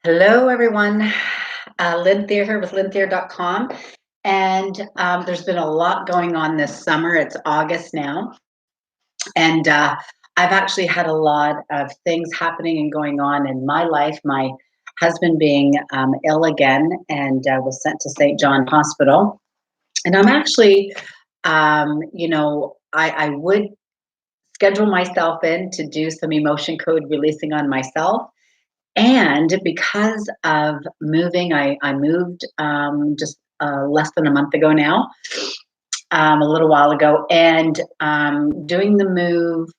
Hello, everyone. Lynn Thayer here with lynthayer.com. And there's been a lot going on this summer. It's August now. And I've actually had a lot of things happening and going on in my life. My husband being ill again and was sent to St. John Hospital. And I'm actually, I would schedule myself in to do some emotion code releasing on myself. And because of moving, I moved just less than a month ago now, a little while ago, and doing the move,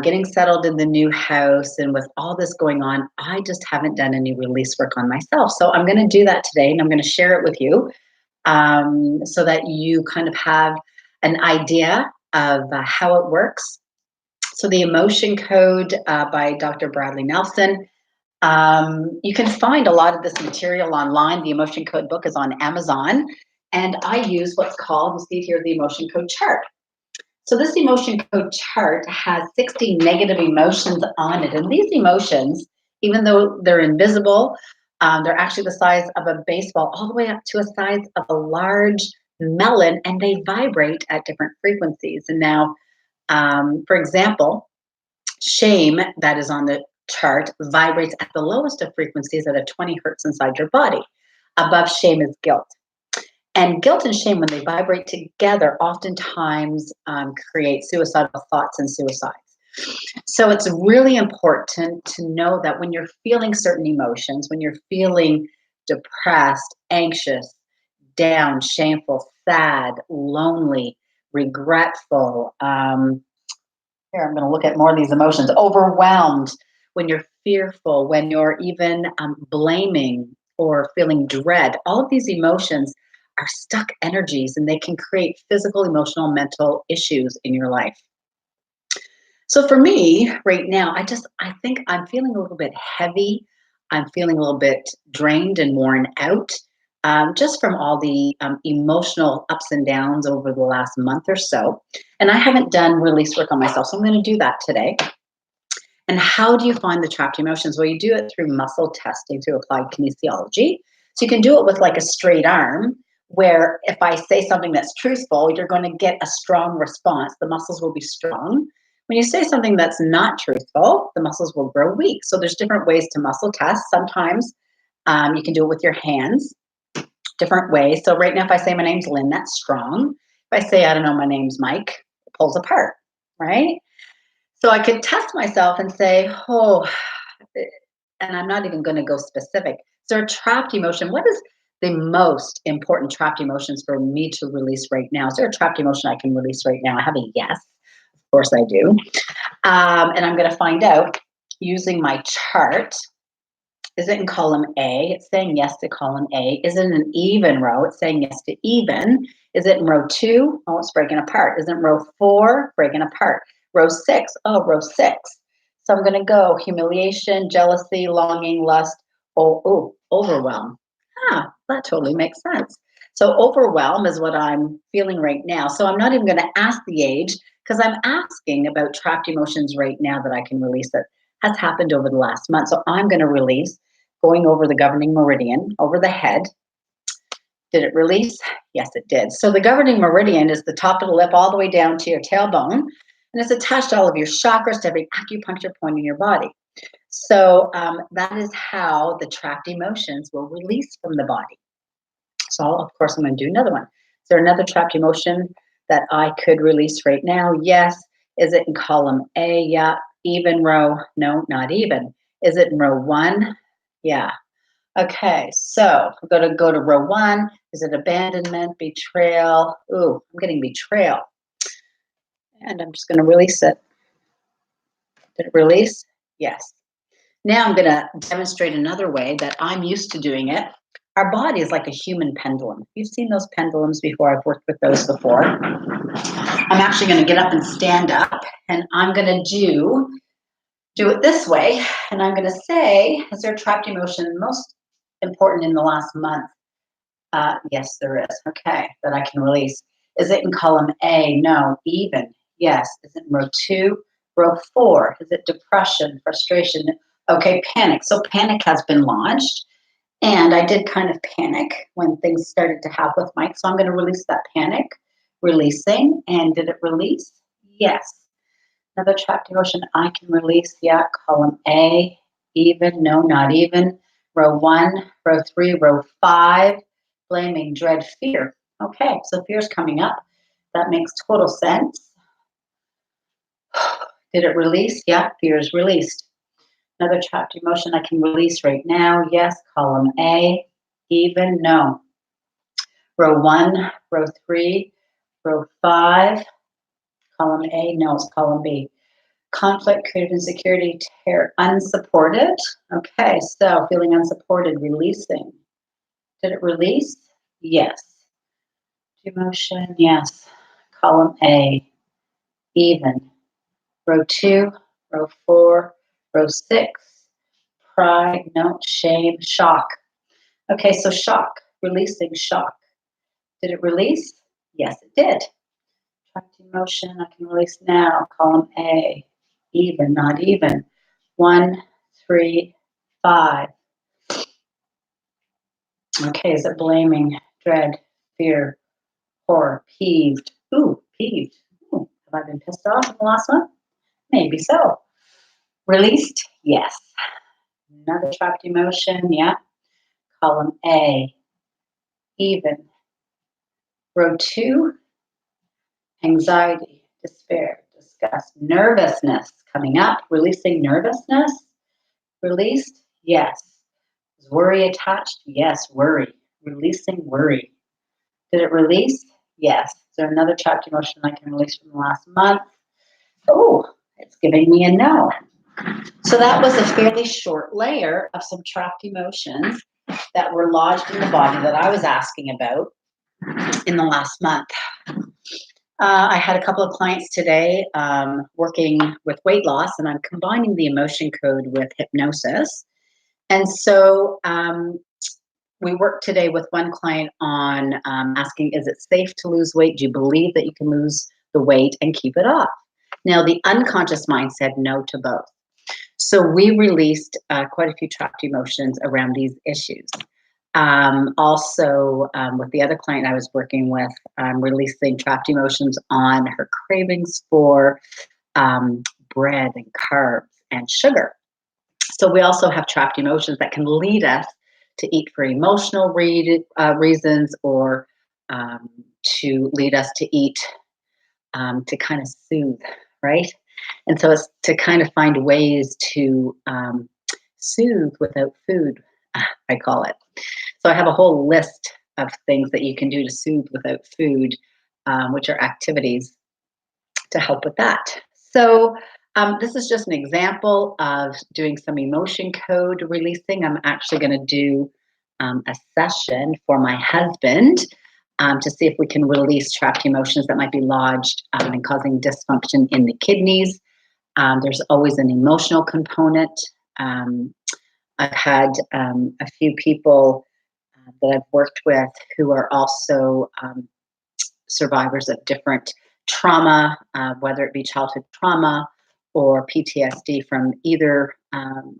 getting settled in the new house, and with all this going on, I just haven't done any release work on myself. So I'm going to do that today, and I'm going to share it with you so that you kind of have an idea of how it works. So the emotion code by Dr. Bradley Nelson. You can find a lot of this material online. The emotion code book is on Amazon, and I use what's called, you see here, the emotion code chart. So this emotion code chart has 60 negative emotions on it, and these emotions, even though they're invisible, they're actually the size of a baseball, all the way up to a size of a large melon, and they vibrate at different frequencies. And now, for example, shame, that is on the chart, vibrates at the lowest of frequencies at a 20 hertz inside your body. Above shame is guilt. And guilt and shame, when they vibrate together, oftentimes create suicidal thoughts and suicides. So it's really important to know that when you're feeling certain emotions, when you're feeling depressed, anxious, down, shameful, sad, lonely, regretful, here, I'm going to look at more of these emotions. Overwhelmed, when you're fearful, when you're even blaming or feeling dread. All of these emotions are stuck energies, and they can create physical, emotional, mental issues in your life. So for me right now, I think I'm feeling a little bit heavy. I'm feeling a little bit drained and worn out. Just from all the emotional ups and downs over the last month or so. And I haven't done release work on myself, so I'm going to do that today. And how do you find the trapped emotions? Well, you do it through muscle testing, through applied kinesiology. So you can do it with like a straight arm, where if I say something that's truthful, you're going to get a strong response. The muscles will be strong. When you say something that's not truthful, the muscles will grow weak. So there's different ways to muscle test. Sometimes you can do it with your hands. Different ways. So right now, if I say my name's Lynn, that's strong. If I say, I don't know, my name's Mike, it pulls apart, right? So I could test myself and say, oh, and I'm not even going to go specific. Is there a trapped emotion? What is the most important trapped emotions for me to release right now? Is there a trapped emotion I can release right now? I have a yes. Of course I do. And I'm going to find out using my chart. Is it in column A? It's saying yes to column A. Is it in an even row? It's saying yes to even. Is it in row 2? Oh, it's breaking apart. Is it in row 4? Breaking apart. Row 6? Oh, row 6. So I'm going to go humiliation, jealousy, longing, lust, overwhelm. That totally makes sense. So overwhelm is what I'm feeling right now. So I'm not even going to ask the age, because I'm asking about trapped emotions right now that I can release that has happened over the last month. So I'm going to release going over the governing meridian, over the head. Did it release? Yes, it did. So the governing meridian is the top of the lip all the way down to your tailbone, and it's attached to all of your chakras, to every acupuncture point in your body. So that is how the trapped emotions will release from the body. So of course, I'm going to do another one. Is there another trapped emotion that I could release right now? Yes. Is it in column A? Yeah. Even row? No, not even. Is it in row 1? Yeah. Okay, so I'm going to go to row 1. Is it abandonment, betrayal? Ooh, I'm getting betrayal. And I'm just going to release it. Did it release? Yes. Now I'm going to demonstrate another way that I'm used to doing it. Our body is like a human pendulum. You've seen those pendulums before. I've worked with those before. I'm actually going to get up and stand up, and I'm going to do it this way. And I'm going to say, is there a trapped emotion most important in the last month? Yes, there is. Okay, that I can release. Is it in column A? No. Even? Yes. Is it in row 2? Row 4? Is it depression, frustration? Okay, panic. So panic has been launched. And I did kind of panic when things started to happen with Mike. So I'm going to release that panic, releasing. And did it release? Yes. Another trapped emotion I can release. Yeah. Column A, even, no, not even. Row 1, row 3, row 5, blaming, dread, fear. Okay, so fear's coming up. That makes total sense. Did it release? Yeah, fear is released. Another trapped emotion I can release right now. Yes, column A, even, no. Row 1, row 3, row 5, column A, no, it's column B. Conflict, creative insecurity, terror, unsupported. Okay, so feeling unsupported, releasing. Did it release? Yes. Emotion, yes. Column A, even. Row 2, row 4, row 6, pride, no, shame, shock. Okay, so shock, releasing shock. Did it release? Yes, it did. Trapped emotion, I can release now. Column A, even, not even. 1, 3, 5. Okay, is it blaming, dread, fear, horror, peeved? Ooh, peeved. Ooh, have I been pissed off in the last one? Maybe so. Released? Yes. Another trapped emotion, yeah. Column A, even. Row 2, anxiety, despair, disgust, nervousness coming up. Releasing nervousness? Released? Yes. Is worry attached? Yes, worry. Releasing worry. Did it release? Yes. Is there another trapped emotion I can release from the last month? Oh, it's giving me a no. So that was a fairly short layer of some trapped emotions that were lodged in the body that I was asking about in the last month. I had a couple of clients today working with weight loss, and I'm combining the emotion code with hypnosis. And so we worked today with one client on asking, is it safe to lose weight? Do you believe that you can lose the weight and keep it off? Now, the unconscious mind said no to both. So we released quite a few trapped emotions around these issues. Also, with the other client I was working with, releasing trapped emotions on her cravings for bread and carbs and sugar. So we also have trapped emotions that can lead us to eat for emotional reasons, or to lead us to eat to kind of soothe, right? And so it's to kind of find ways to soothe without food, I call it. So I have a whole list of things that you can do to soothe without food, which are activities to help with that. So this is just an example of doing some emotion code releasing. I'm actually going to do a session for my husband to see if we can release trapped emotions that might be lodged and causing dysfunction in the kidneys. There's always an emotional component. I've had a few people that I've worked with who are also survivors of different trauma, whether it be childhood trauma or PTSD from either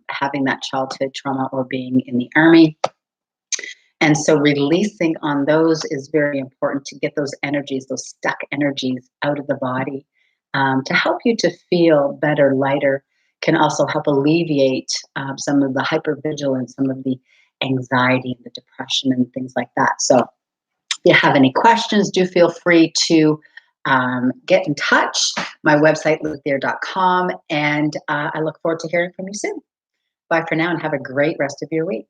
having that childhood trauma or being in the army. And so releasing on those is very important to get those energies, those stuck energies out of the body, to help you to feel better, lighter, can also help alleviate some of the hypervigilance, some of the anxiety, the depression, and things like that. So if you have any questions, do feel free to get in touch. My website, luthier.com, and I look forward to hearing from you soon. Bye for now and have a great rest of your week.